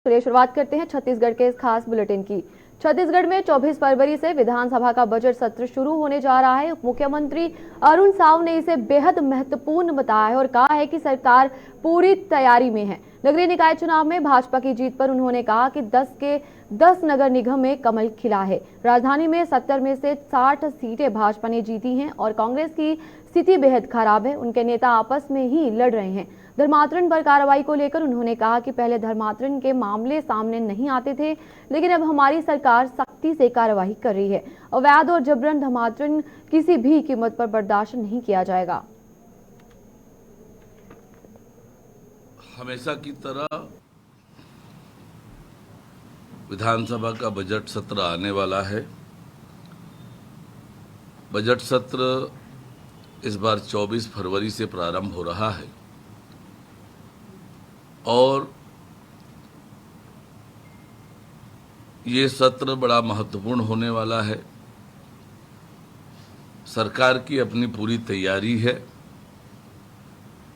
चलिए शुरुआत करते हैं छत्तीसगढ़ के इस खास बुलेटिन की। छत्तीसगढ़ में 24 फरवरी से विधानसभा का बजट सत्र शुरू होने जा रहा है। उप मुख्यमंत्री अरुण साव ने इसे बेहद महत्वपूर्ण बताया है और कहा है कि सरकार पूरी तैयारी में है। नगरीय निकाय चुनाव में भाजपा की जीत पर उन्होंने कहा कि 10 के 10 नगर निगम में कमल खिला है। राजधानी में 70 में से 60 सीटें भाजपा ने जीती हैं और कांग्रेस की स्थिति बेहद खराब है। उनके नेता आपस में ही लड़ रहे हैं। धर्मांतरण पर कार्रवाई को लेकर उन्होंने कहा कि पहले धर्मांतरण के मामले सामने नहीं आते थे, लेकिन अब हमारी सरकार सख्ती से कार्रवाई कर रही है। अवैध और जबरन धर्मांतरण किसी भी कीमत पर बर्दाश्त नहीं किया जाएगा। हमेशा की तरह विधानसभा का बजट सत्र आने वाला है। बजट सत्र इस बार 24 फरवरी से प्रारंभ हो रहा है और ये सत्र बड़ा महत्वपूर्ण होने वाला है। सरकार की अपनी पूरी तैयारी है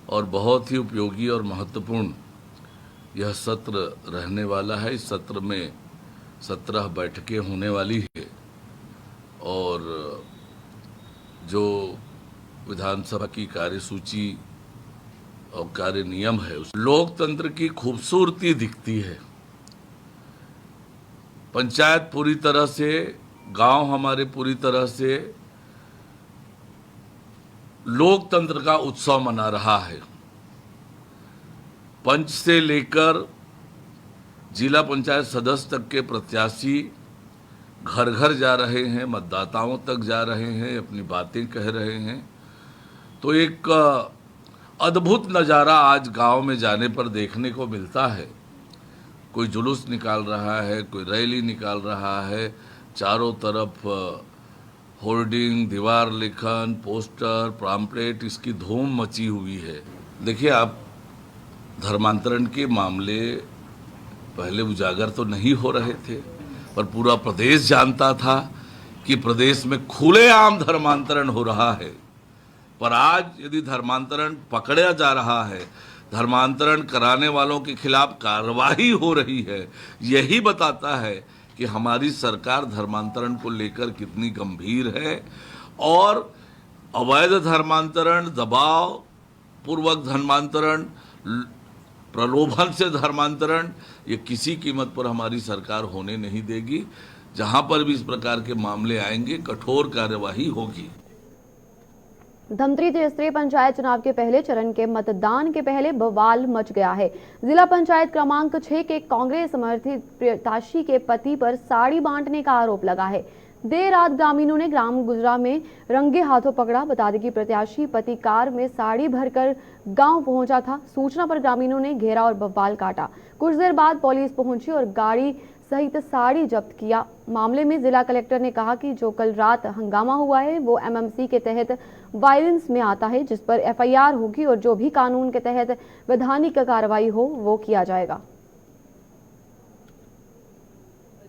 और बहुत ही उपयोगी और महत्वपूर्ण यह सत्र रहने वाला है। इस सत्र में 17 बैठकें होने वाली है और जो विधानसभा की कार्यसूची और कार्य नियम है, उस लोकतंत्र की खूबसूरती दिखती है। पंचायत पूरी तरह से, गांव हमारे पूरी तरह से लोकतंत्र का उत्सव मना रहा है। पंच से लेकर जिला पंचायत सदस्य तक के प्रत्याशी घर घर जा रहे हैं, मतदाताओं तक जा रहे हैं, अपनी बातें कह रहे हैं। तो एक अद्भुत नज़ारा आज गांव में जाने पर देखने को मिलता है। कोई जुलूस निकाल रहा है, कोई रैली निकाल रहा है, चारों तरफ होर्डिंग, दीवार लेखन, पोस्टर, पैम्फलेट, इसकी धूम मची हुई है। देखिए, आप धर्मांतरण के मामले पहले उजागर तो नहीं हो रहे थे, पर पूरा प्रदेश जानता था कि प्रदेश में खुलेआम धर्मांतरण हो रहा है। पर आज यदि धर्मांतरण पकड़ा जा रहा है, धर्मांतरण कराने वालों के खिलाफ कार्रवाई हो रही है, यही बताता है कि हमारी सरकार धर्मांतरण को लेकर कितनी गंभीर है। और अवैध धर्मांतरण, दबाव पूर्वक धर्मांतरण, प्रलोभन से धर्मांतरण, ये किसी कीमत पर हमारी सरकार होने नहीं देगी। जहां पर भी इस प्रकार के मामले आएंगे, कठोर कार्यवाही होगी। धमतरी त्रिस्तरीय पंचायत चुनाव के पहले चरण के मतदान के पहले बवाल मच गया है। जिला पंचायत क्रमांक 6 के कांग्रेस समर्थित प्रत्याशी के पति पर साड़ी बांटने का आरोप लगा है। देर रात ग्रामीणों ने ग्राम गुजरा में रंगे हाथों पकड़ा। बता दें कि प्रत्याशी पति कार में साड़ी भरकर गांव पहुंचा था। सूचना पर ग्रामीणों ने घेरा और बवाल काटा। कुछ देर बाद पुलिस पहुंची और गाड़ी सहित साड़ी जब्त किया। मामले में जिला कलेक्टर ने कहा कि जो कल रात हंगामा हुआ है वो एमएमसी के तहत वायलेंस में आता है, जिस पर एफआईआर होगी और जो भी कानून के तहत वैधानिक कार्रवाई हो वो किया जाएगा।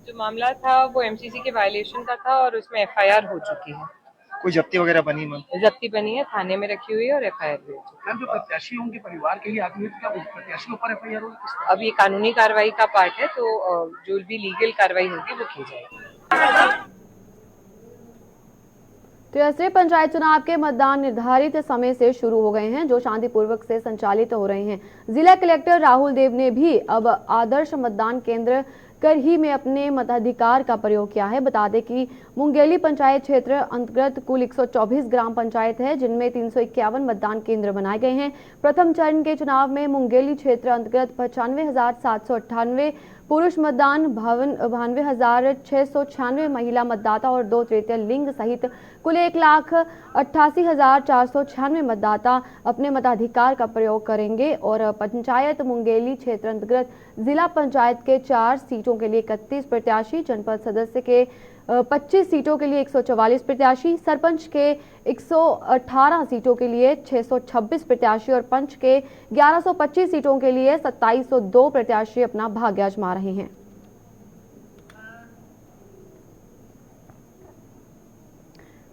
जो मामला था वो एमसीसी के वायलेशन का था और उसमें एफआईआर हो चुकी है। कोई जब्ती वगैरह बनी? मैम, जब्ती बनी है, थाने में रखी हुई है और एफआईआर भी हो चुकी है। जो प्रत्याशी होंगे परिवार के ही आदमी, क्या प्रत्याशियों पर एफआईआर होगी? अब ये कानूनी कार्रवाई का पार्ट है, तो जो भी लीगल कार्रवाई होगी वो की जाएगी। त्रिस्तरीय पंचायत चुनाव के मतदान निर्धारित समय से शुरू हो गए हैं, जो शांतिपूर्वक से संचालित हो रहे हैं। जिला कलेक्टर राहुल देव ने भी अब आदर्श मतदान केंद्र कर ही में अपने मताधिकार का प्रयोग किया है। बता दें कि मुंगेली पंचायत क्षेत्र अंतर्गत कुल 124 ग्राम पंचायत है, जिनमें 351 मतदान केंद्र बनाए गए हैं। प्रथम चरण के चुनाव में मुंगेली क्षेत्र अंतर्गत 95,798 पुरुष मतदान, 92,696 महिला मतदाता और 2 तृतीय लिंग सहित कुल 1,88,496 मतदाता अपने मताधिकार का प्रयोग करेंगे। और पंचायत मुंगेली क्षेत्र अंतर्गत जिला पंचायत के 4 सीटों के लिए 31 प्रत्याशी, जनपद सदस्य के 25 सीटों के लिए 144 प्रत्याशी, सरपंच के 118 सीटों के लिए 626 प्रत्याशी और पंच के 1125 सीटों के लिए 2702 प्रत्याशी अपना भाग्य आजमा रहे हैं।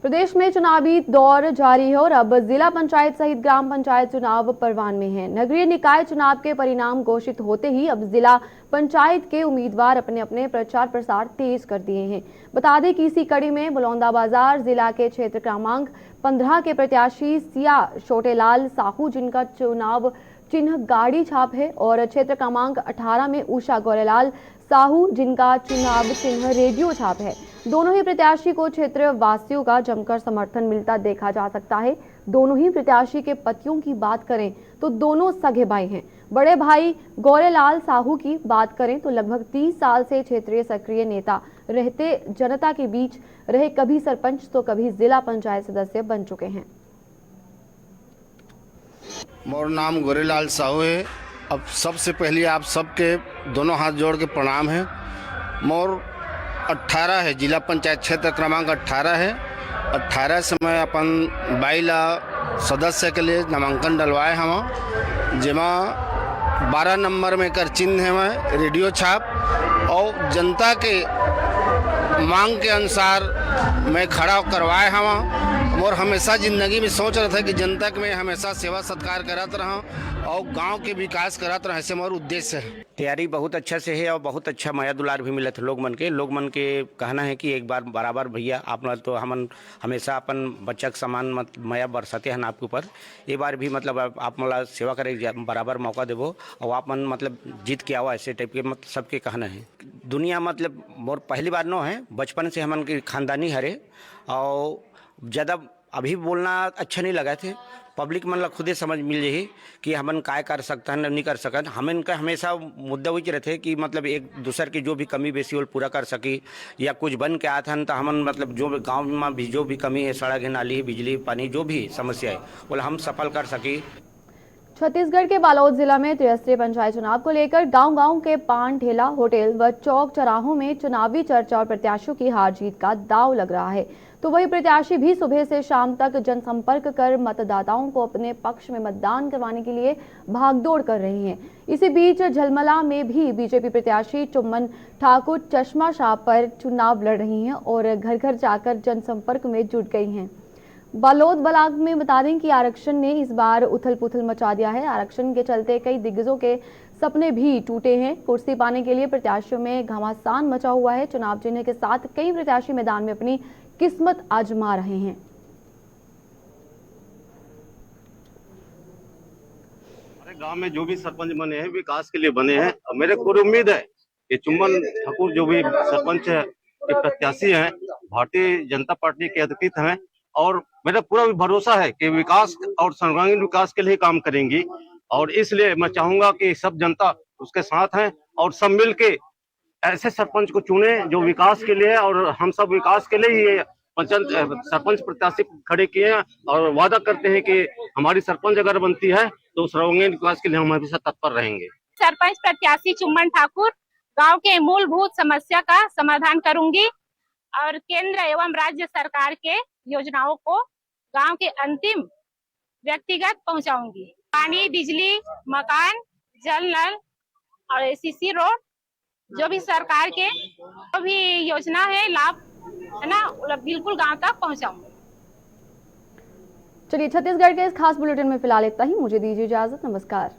प्रदेश में चुनावी दौर जारी है और अब जिला पंचायत सहित ग्राम पंचायत चुनाव परवान में है। नगरीय निकाय चुनाव के परिणाम घोषित होते ही अब जिला पंचायत के उम्मीदवार अपने अपने प्रचार प्रसार तेज कर दिए हैं। बता दें कि इसी कड़ी में बलौदाबाजार जिला के क्षेत्र क्रमांक 15 के प्रत्याशी सिया छोटेलाल साहू, जिनका चुनाव चिन्ह गाड़ी छाप है, और क्षेत्र क्रमांक 18 में उषा गौरेलाल साहू, जिनका चुनाव चिन्ह रेडियो छाप है। दोनों ही प्रत्याशी को क्षेत्र वासियों का जमकर समर्थन मिलता देखा जा सकता है। दोनों ही प्रत्याशी के पतियों की बात करें तो दोनों सगे भाई हैं। बड़े भाई गौरेलाल साहू की बात करें तो लगभग 30 साल से क्षेत्रीय सक्रिय नेता रहते जनता के बीच रहे, कभी सरपंच तो कभी जिला पंचायत सदस्य बन चुके हैं। मोर नाम गौरेलाल साहू है। अब सबसे पहले आप सबके दोनों हाथ जोड़ के प्रणाम है। मोर 18 है, जिला पंचायत क्षेत्र क्रमांक 18 है। 18 से मैं अपन 22 सदस्य के लिए नामांकन डलवाए हम, जिमा 12 नंबर में कर चिन्ह है मैं रेडियो छाप, और जनता के मांग के अनुसार मैं खड़ा करवाए हम। और हमेशा ज़िंदगी में सोच रहा था कि जनता के मैं हमेशा सेवा सत्कार करत रहा और गांव के विकास करत रहा, ऐसे मोर उद्देश्य है। तैयारी बहुत अच्छा से है और बहुत अच्छा माया दुलार भी मिला था लोग मन के कहना है कि एक बार बराबर भैया आप तो हम हमेशा अपन बच्चा के समान माया बरसाते हैं आपके ऊपर। ये बार भी मतलब आप मला सेवा करे बराबर मौका देवो और आप मन मतलब जीत के आओ, ऐसे टाइप के सबके कहना है। दुनिया मतलब मोर पहली बार नो है, बचपन से हमन के खानदानी हरे और ज़्यादा अभी बोलना अच्छा नहीं लगा थे। पब्लिक मन ला खुदे समझ मिल जाही कि हमन काय कर सकते हैं नहीं कर सकते। हमन का हमेशा मुद्दा वही रहते कि मतलब एक दूसर की जो भी कमी बेसी वो पूरा कर सकी, या कुछ बन के आते हैं तो हमन मतलब जो गांव में भी जो भी कमी है, सड़क नाली बिजली पानी जो भी समस्या है वो हम सफल कर सकी। छत्तीसगढ़ के बालोद जिला में त्रिस्तरीय पंचायत चुनाव को लेकर गांव-गांव के पान ठेला, होटल व चौक चौराहों में चुनावी चर्चा और प्रत्याशियों की हार जीत का दांव लग रहा है। तो वही प्रत्याशी भी सुबह से शाम तक जनसंपर्क कर मतदाताओं को अपने पक्ष में मतदान करवाने के लिए भागदौड़ कर रहे हैं। इसी बीच झलमला में भी बीजेपी प्रत्याशी चुम्मन ठाकुर चश्मा छाप पर चुनाव लड़ रही हैं और घर घर जाकर जनसंपर्क में जुट गई हैं। बालोद ब्लॉक में बता दें कि आरक्षण ने इस बार उथल पुथल मचा दिया है। आरक्षण के चलते कई दिग्गजों के सपने भी टूटे हैं। कुर्सी पाने के लिए प्रत्याशियों में घमासान मचा हुआ है। चुनाव चिन्ह के साथ कई प्रत्याशी मैदान में अपनी किस्मत आजमा रहे हैं। हमारे गांव में जो भी सरपंच बने हैं विकास के लिए बने हैं। मेरे को उम्मीद है कि चुम्बन ठाकुर जो भी सरपंच के प्रत्याशी हैं भारतीय जनता पार्टी के अधिकृत हैं, और मेरा पूरा भी भरोसा है कि विकास और सर्वांगीण विकास के लिए काम करेंगी। और इसलिए मैं चाहूंगा कि सब जनता उसके साथ हैं और सब मिल के ऐसे सरपंच को चुने जो विकास के लिए, और हम सब विकास के लिए ही सरपंच प्रत्याशी खड़े किए हैं और वादा करते हैं कि हमारी सरपंच अगर बनती है तो सर्वांगीण विकास के लिए हम हमेशा तत्पर रहेंगे। सरपंच प्रत्याशी चुम्मन ठाकुर गांव के मूलभूत समस्या का समाधान करूंगी और केंद्र एवं राज्य सरकार के योजनाओं को गांव के अंतिम व्यक्तिगत पहुंचाऊंगी। पानी, बिजली, मकान, जल नल और एसीसी रोड, जो भी सरकार के जो भी योजना है लाभ है ना, बिल्कुल गांव तक पहुंचाऊंगी। चलिए, छत्तीसगढ़ के इस खास बुलेटिन में फिलहाल इतना ही। मुझे दीजिए इजाजत। नमस्कार।